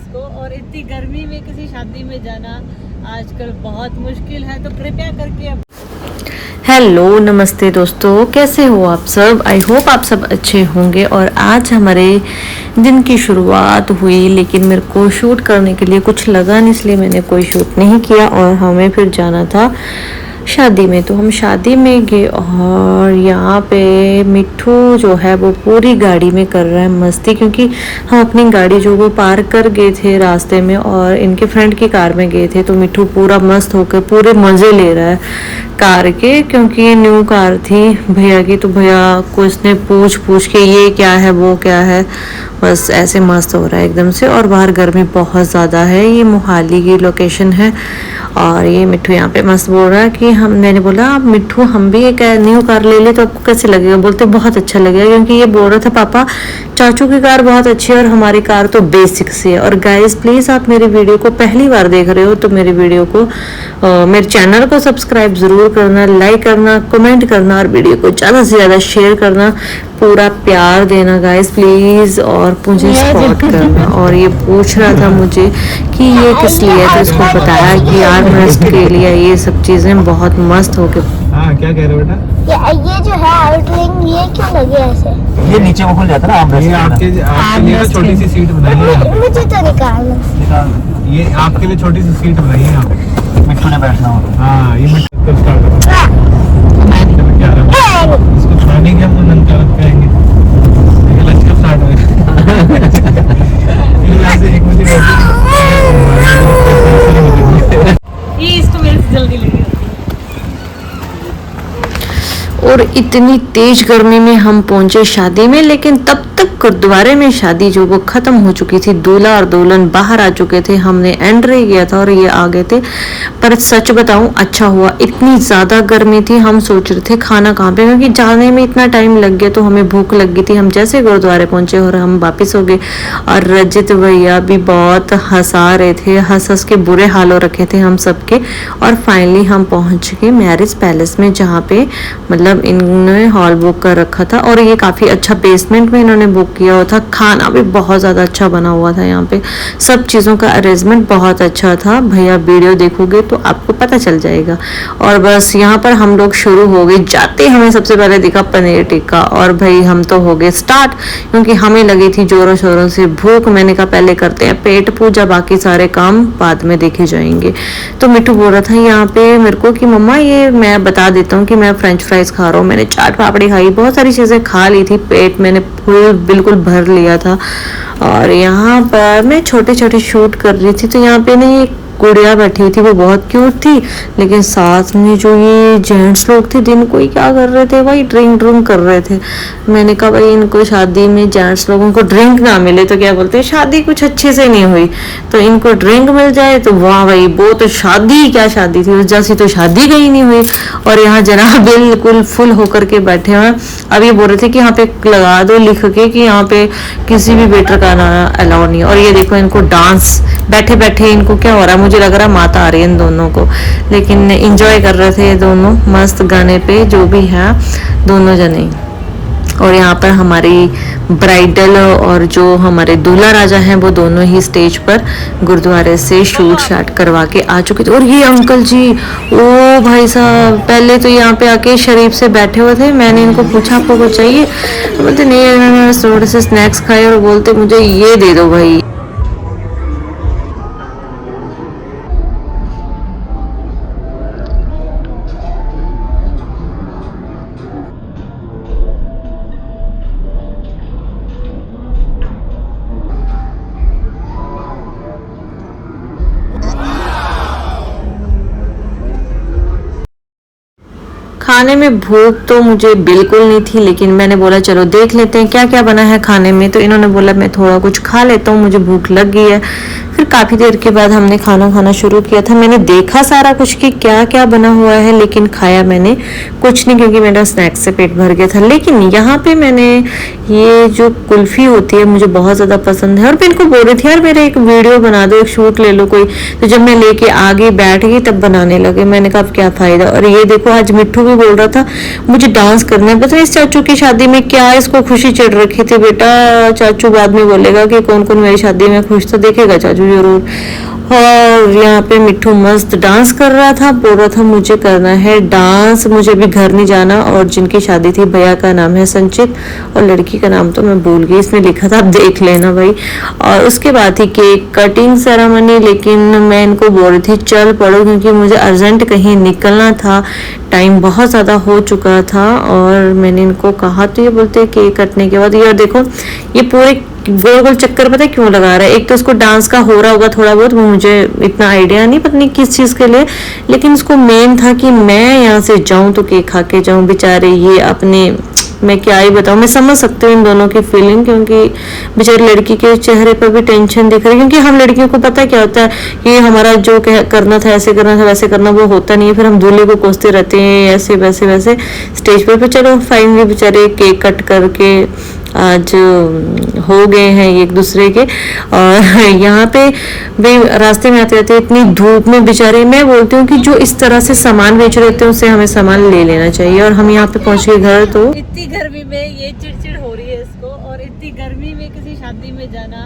इसको, और इतनी गर्मी में किसी शादी में जाना आजकल बहुत मुश्किल है, तो कृपया करके हेलो नमस्ते दोस्तों, कैसे हो आप सब। आई होप आप सब अच्छे होंगे। और आज हमारे दिन की शुरुआत हुई, लेकिन मेरे को शूट करने के लिए कुछ लगा नहीं, इसलिए मैंने कोई शूट नहीं किया। और हमें फिर जाना था शादी में, तो हम शादी में गए। और यहाँ पे मिट्ठू जो है वो पूरी गाड़ी में कर रहा है मस्ती, क्योंकि हम अपनी गाड़ी जो वो पार्क कर गए थे रास्ते में और इनके फ्रेंड की कार में गए थे। तो मिट्ठू पूरा मस्त होकर पूरे मज़े ले रहा है कार के, क्योंकि ये न्यू कार थी भैया की। तो भैया को इसने पूछ के ये क्या है वो क्या है, बस ऐसे मस्त हो रहा है एकदम से। और बाहर गर्मी बहुत ज़्यादा है, ये मोहाली की लोकेशन है। और ये मिट्ठू यहाँ पे मस्त बोल रहा है कि मैंने बोला आप मिट्ठू हम भी एक न्यू कार ले ले तो आपको कैसे लगेगा। बोलते बहुत अच्छा लगेगा, क्योंकि ये बोल रहा था पापा चाचू की कार बहुत अच्छी है और हमारी कार तो बेसिक सी है। और गाइस प्लीज़ आप मेरी वीडियो को पहली बार देख रहे हो तो मेरी वीडियो को मेरे चैनल को सब्सक्राइब ज़रूर करना, लाइक करना, कमेंट करना और वीडियो को ज़्यादा से ज़्यादा शेयर करना, पूरा प्यार देना गाइस प्लीज़, और मुझे सपोर्ट करना। और ये पूछ रहा था मुझे कि ये किस लिए, तो इसको बताया कि यार मस्त के लिए ये सब चीज़ें बहुत मस्त हो के। हाँ क्या कह रहे हो बेटा? ये जो है आउटरिंग, ये क्यों लगे ऐसे? ये नीचे वो खुल जाता है ना, ये आपके लिए ना छोटी सी सीट बनाई है। मुझे तो निकालना। ये आपके लिए छोटी सी सीट बनाई है यहाँ पे, मिट्ठू ने बैठना होगा। हाँ ये मिट्टी को स्टार्ट क्या रहा है इसको खाने के हम नंका कहेंगे, ये लंच कब स्टार्ट होगा। एक मुझे ये इसको मेरे से जल्दी लगी। और इतनी तेज गर्मी में हम पहुंचे शादी में, लेकिन तब तक गुरुद्वारे में शादी जो वो खत्म हो चुकी थी। दूल्हा और दुल्हन बाहर आ चुके थे, हमने एंट्री किया था और ये आ गए थे। पर सच बताऊं अच्छा हुआ, इतनी ज़्यादा गर्मी थी, हम सोच रहे थे खाना कहाँ पे, क्योंकि जाने में इतना टाइम लग गया तो हमें भूख लग गई थी। हम जैसे गुरुद्वारे पहुंचे और हम वापस हो गए। और रजित भैया भी बहुत हंसा रहे थे, हंस के बुरे हाल हो रखे थे हम सबके। और फाइनली हम पहुँच गए मैरिज पैलेस में, जहाँ पे मतलब इन्होंने हॉल बुक कर रखा था। और ये काफ़ी अच्छा बेसमेंट में इन्होंने बुक किया हुआ था। खाना भी बहुत ज़्यादा अच्छा बना हुआ था, यहाँ पे सब चीज़ों का अरेंजमेंट बहुत अच्छा था। भैया वीडियो देखोगे तो आपको पता चल जाएगा। और बस यहाँ पर हम लोग शुरू हो गए। जाते हमें सबसे पहले दिखा पनीर टिक्का, और भाई हम तो हो गए स्टार्ट, क्योंकि हमें लगी थी जोरों शोरों से भूख। मैंने कहा पहले करते हैं पेट पूजा, बाकी सारे काम बाद में देखे जाएंगे। तो मिट्टू बोल रहा था यहाँ पे मेरे को कि मम्मा ये मैं बता देता हूँ कि मैं फ्रेंच फ्राइज खा रहा हूँ। मैंने चाट पापड़ी खाई, बहुत सारी चीज़ें खा ली थी, पेट मैंने फुल बिल्कुल भर लिया था। और यहाँ पर मैं छोटे छोटे शूट कर रही थी, तो यहाँ पे नहीं एक गुड़िया बैठी हुई थी, वो बहुत क्यूट थी। लेकिन साथ में जो ये जेंट्स लोग थे दिन को ही क्या कर रहे थे भाई, ड्रिंक कर रहे थे। मैंने कहा भाई इनको शादी में जेंट्स लोगों को ड्रिंक ना मिले तो क्या बोलते हैं, शादी कुछ अच्छे से नहीं हुई। तो इनको ड्रिंक मिल जाए तो वाह भाई, वो तो शादी क्या शादी थी, उस जैसी तो शादी कहीं नहीं हुई। और यहाँ जनाब बिल्कुल फुल होकर के बैठे हैं। अब ये बोल रहे थे कि यहाँ पे लगा दो लिख के कि यहाँ पे किसी भी वेटर का ना अलाउ नहीं। और ये देखो इनको डांस, बैठे बैठे इनको क्या हो रहा है, मुझे लग रहा है माता आ रही है इन दोनों को। लेकिन एंजॉय कर रहे थे ये दोनों मस्त गाने पे, जो भी है दोनों जने। और यहाँ पर हमारी ब्राइडल और जो हमारे दूल्हा राजा हैं वो दोनों ही स्टेज पर गुरुद्वारे से शूट शाट करवा के आ चुके थे। और ये अंकल जी, ओ भाई साहब, पहले तो यहाँ पे आके शरीफ से बैठे हुए थे। मैंने इनको पूछा आपको कुछ चाहिए, तो बोलते नहीं, इन्होंने थोड़े से स्नैक्स खाए और बोलते मुझे ये दे दो भाई। खाने में भूख तो मुझे बिल्कुल नहीं थी, लेकिन मैंने बोला चलो देख लेते हैं क्या क्या बना है खाने में। तो इन्होंने बोला मैं थोड़ा कुछ खा लेता हूँ, मुझे भूख लग गई है। फिर काफ़ी देर के बाद हमने खाना खाना शुरू किया था। मैंने देखा सारा कुछ कि क्या क्या बना हुआ है, लेकिन खाया मैंने कुछ नहीं, क्योंकि मेरा स्नैक्स से पेट भर गया था। लेकिन यहाँ पे मैंने ये जो कुल्फ़ी होती है मुझे बहुत ज़्यादा पसंद है। और मैं इनको बोल रही थी यार मेरा एक वीडियो बना दो, एक शूट ले लो कोई। तो जब मैं लेके आगे बैठ गई तब बनाने लगे। मैंने कहा अब क्या फ़ायदा। और ये देखो आज मिट्ठू भी बोल बोल रहा था मुझे डांस करना है। पता नहीं इस चाचू की शादी में क्या इसको खुशी चढ़ रखी थी। बेटा चाचू बाद में बोलेगा कि कौन कौन मेरी शादी में खुश, तो देखेगा चाचू जरूर। और यहाँ पे मिट्ठू मस्त डांस कर रहा था, बोल रहा था मुझे करना है डांस, मुझे भी घर नहीं जाना। और जिनकी शादी थी भैया का नाम है संचित और लड़की का नाम तो मैं भूल गई, इसने लिखा था, आप देख लेना भाई। और उसके बाद थी केक कटिंग सेरेमनी, लेकिन मैं इनको बोल रही थी चल पड़ो क्योंकि मुझे अर्जेंट कहीं निकलना था, टाइम बहुत ज़्यादा हो चुका था। और मैंने इनको कहा तो ये बोलते केक कटने के बाद, ये देखो ये पूरे गोल गोल चक्कर पता है क्यों लगा रहा है। एक तो उसको डांस का हो रहा होगा थोड़ा बहुत, वो मुझे इतना आइडिया नहीं, पता नहीं किस चीज़ के लिए, लेकिन उसको मेन था कि मैं यहाँ से जाऊँ तो केक खा के जाऊँ। बेचारे ये अपने, मैं क्या ही बताऊँ, मैं समझ सकती हूँ इन दोनों की फीलिंग, क्योंकि बेचारी लड़की के चेहरे पर भी टेंशन दिख रही है। क्योंकि हम लड़कियों को पता है क्या होता है कि हमारा जो करना था, ऐसे करना था, वैसे करना, वो होता नहीं है। फिर हम दूल्हे को कोसते रहते हैं ऐसे वैसे वैसे स्टेज पर। चलो फाइनली बेचारे केक कट करके आज हो गए हैं एक दूसरे के। और यहाँ पे वे रास्ते में आते रहते इतनी धूप में बेचारे, मैं बोलती हूँ कि जो इस तरह से सामान बेच रहे थे उससे हमें सामान ले लेना चाहिए। और हम यहाँ पे पहुँच गए घर, तो इतनी गर्मी में ये चिड़चिड़ हो रही है इसको, और इतनी गर्मी में किसी शादी में जाना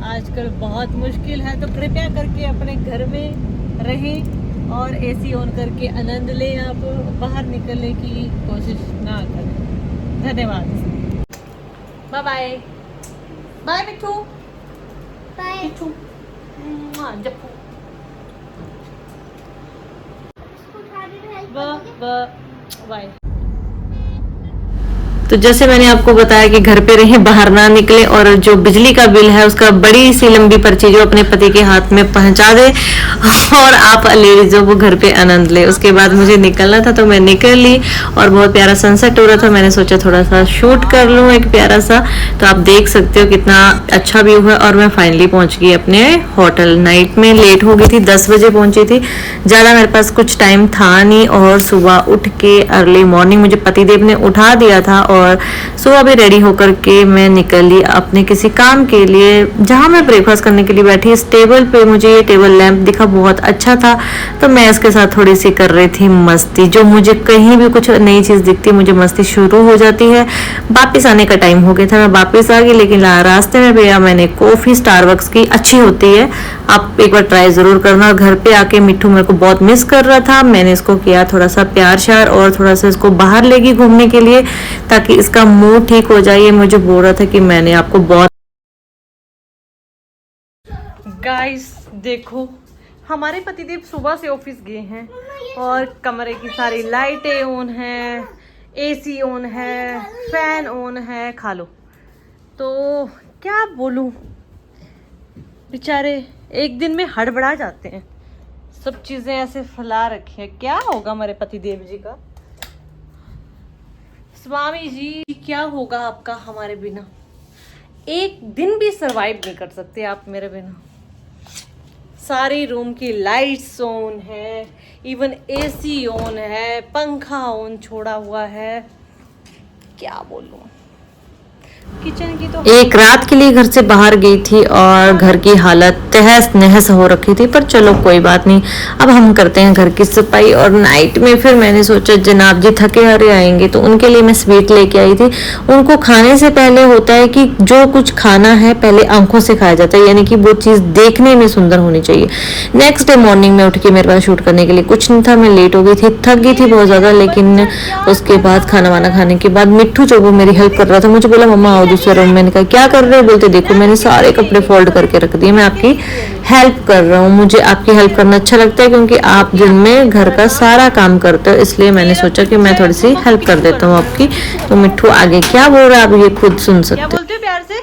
आजकल बहुत मुश्किल है। तो कृपया करके अपने घर में रहें और एसी ऑन करके आनंद लें, आप बाहर निकलने की कोशिश ना करें। धन्यवाद। बाय बाय बाय मिठू बाय। मिठू जप्पू बाय। तो जैसे मैंने आपको बताया कि घर पे रहें, बाहर ना निकले, और जो बिजली का बिल है उसका बड़ी सी लंबी पर्ची जो अपने पति के हाथ में पहुंचा दे और आप लेडीज जो वो घर पे आनंद ले। उसके बाद मुझे निकलना था तो मैं निकल ली, और बहुत प्यारा सनसेट हो रहा था, मैंने सोचा थोड़ा सा शूट कर लूँ एक प्यारा सा। तो आप देख सकते हो कितना अच्छा व्यू है। और मैं फाइनली पहुंच गई अपने होटल। नाइट में लेट हो गई थी, 10 बजे पहुंची थी, ज़्यादा मेरे पास कुछ टाइम था नहीं। और सुबह उठ के अर्ली मॉर्निंग मुझे पतिदेव ने उठा दिया था, और सुबह भी रेडी होकर के मैं निकली अपने किसी काम के लिए, जहां मैं ब्रेकफास्ट करने के लिए बैठी। इस टेबल पे मुझे ये टेबल लैंप दिखा, बहुत अच्छा था, तो मैं इसके साथ थोड़ी सी कर रही थी मस्ती। जो मुझे कहीं भी कुछ नई चीज़ दिखती मुझे मस्ती शुरू हो जाती है। वापिस आने का टाइम हो गया था, मैं वापिस आ गई, लेकिन रास्ते में भैया मैंने कॉफ़ी स्टारबक्स की, अच्छी होती है, आप एक बार ट्राई ज़रूर करना। घर पे आके मिट्ठू मेरे को बहुत मिस कर रहा था, मैंने इसको किया थोड़ा सा प्यार श्यार और थोड़ा सा इसको बाहर ले गई घूमने के लिए ताकि इसका मूड ठीक हो जाए। ये मुझे बोल रहा था कि मैंने आपको बहुत। गाइस देखो, हमारे पतिदेव सुबह से ऑफिस गए हैं और कमरे की सारी लाइटें ऑन है, एसी ऑन है, फैन ऑन है, खा लो। तो क्या बोलूं, बेचारे एक दिन में हड़बड़ा जाते हैं, सब चीजें ऐसे फैला रखी है। क्या होगा हमारे पतिदेव जी का? स्वामी जी क्या होगा आपका हमारे बिना? एक दिन भी सरवाइव नहीं कर सकते आप मेरे बिना। सारी रूम की लाइट्स ऑन है, इवन एसी ऑन है, पंखा ऑन छोड़ा हुआ है, क्या बोलूं। किचन की तो एक रात के लिए घर से बाहर गई थी और घर की हालत तहस नहस हो रखी थी, पर चलो कोई बात नहीं, अब हम करते हैं घर की सफाई। और नाइट में फिर मैंने सोचा जनाब जी थके हारे आएंगे तो उनके लिए मैं स्वीट लेके आई थी। उनको खाने से पहले होता है कि जो कुछ खाना है पहले आंखों से खाया जाता है, यानी कि वो चीज़ देखने में सुंदर होनी चाहिए। नेक्स्ट डे मॉर्निंग में उठ के मेरे पास शूट करने के लिए कुछ नहीं था, मैं लेट हो गई थी, थक गई थी बहुत ज़्यादा। लेकिन उसके बाद खाना वाना खाने के बाद मिट्ठू जो वो मेरी हेल्प कर रहा था, मुझे बोला मम्मा आओ दूसरे रूम। मैंने कहा क्या कर रहे हो? बोलते देखो मैंने सारे कपड़े फोल्ड करके रख दिए, मैं आपकी हेल्प कर रहा हूँ। मुझे आपकी हेल्प करना अच्छा लगता है क्योंकि आप दिन में घर का सारा काम करते हो, इसलिए मैंने सोचा कि मैं थोड़ी सी हेल्प कर देता हूँ आपकी। तो मिट्ठू आगे क्या बोल रहा है आप ये खुद सुन सकते क्या हो। बोलते हो प्यार से? ये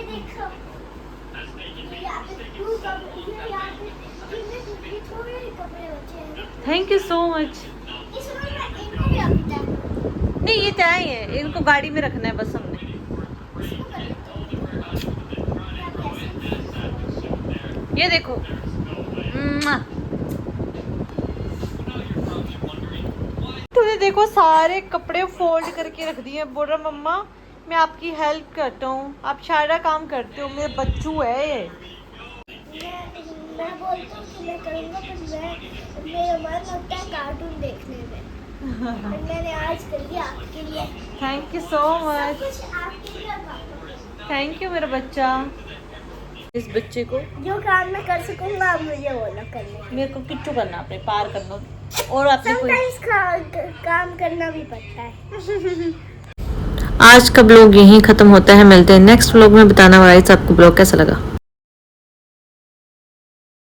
देखो, यहाँ पे टू कपड़े, यहाँ पे थोड़े ही कपड़े बचे हैं। Thank you so much. इसमें मैं इनको भी रखता है। नहीं ये तय ही है, इनको गाड़ी में रखना है बस हमने। ये देखो तूने देखो सारे कपड़े फोल्ड करके रख दिए। बोल रहा मम्मा मैं आपकी हेल्प करता हूँ, आप सारा काम करते हो, मेरे बच्चू है ये। मैं बोलता हूँ कि मैं करूँगा, पर मेरा मन लगता है कार्टून देखने में। मैंने आज कर दिया आपके लिए। Thank you so much. कुछ आपके लिए और पापा थैंक यू मेरा बच्चा। इस बच्चे को को। जो काम मैं कर सकूंगा आप मुझे बोलो करने। मेरे को किच्चू करना, अपने पार करना, और आपने कोई समटाइम्स काम करना भी पड़ता है। आज का ब्लॉग यहीं खत्म होता है। मिलते हैं नेक्स्ट ब्लॉग में। बताना गाइस आपको ब्लॉग कैसा लगा।